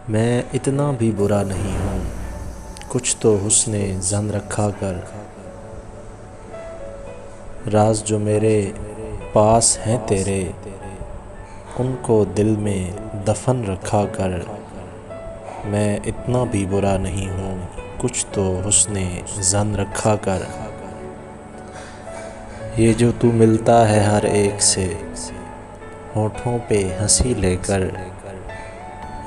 میں اتنا بھی برا نہیں ہوں، کچھ تو حسن ظن رکھا کر۔ راز جو میرے پاس ہیں تیرے، ان کو دل میں دفن رکھا کر۔ میں اتنا بھی برا نہیں ہوں، کچھ تو حسن ظن رکھا کر۔ یہ جو تو ملتا ہے ہر ایک سے، ہونٹوں پہ ہنسی لے کر،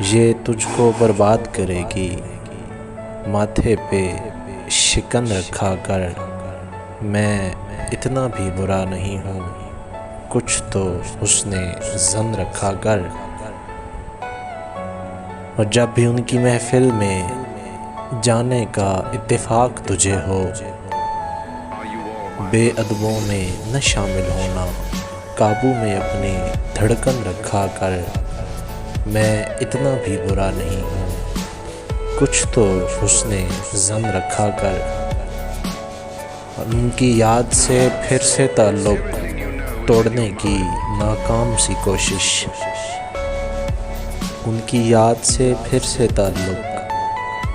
یہ تجھ کو برباد کرے گی، ماتھے پہ شکن رکھا کر۔ میں اتنا بھی برا نہیں ہوں، کچھ تو حسن ظن رکھا کر۔ اور جب بھی ان کی محفل میں جانے کا اتفاق تجھے ہو، بے ادبوں میں نہ شامل ہونا، قابو میں اپنی دھڑکن رکھا کر۔ میں اتنا بھی برا نہیں ہوں، کچھ تو حسن ظن رکھا کر۔ ان کی یاد سے پھر سے تعلق توڑنے کی ناکام سی کوشش، ان کی یاد سے پھر سے تعلق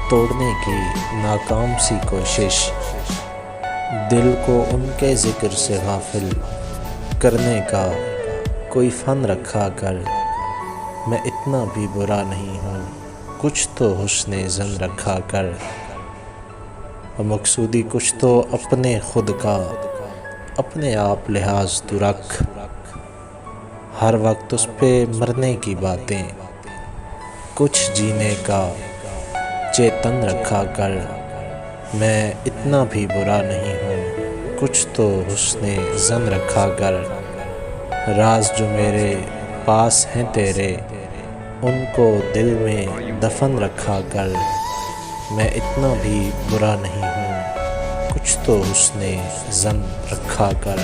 توڑنے کی ناکام سی کوشش، دل کو ان کے ذکر سے غافل کرنے کا کوئی فن رکھا کر۔ میں اتنا بھی برا نہیں ہوں، کچھ تو حسن ظن رکھا کر۔ اور مقصودی کچھ تو اپنے خود کا، اپنے آپ لحاظ تو رکھ، ہر وقت اس پہ مرنے کی باتیں، کچھ جینے کا چیتن رکھا کر۔ میں اتنا بھی برا نہیں ہوں، کچھ تو حسن ظن رکھا کر۔ راز جو میرے پاس ہیں تیرے، ان کو دل میں دفن رکھا کر۔ میں اتنا بھی برا نہیں ہوں، کچھ تو حسن ظن رکھا کر۔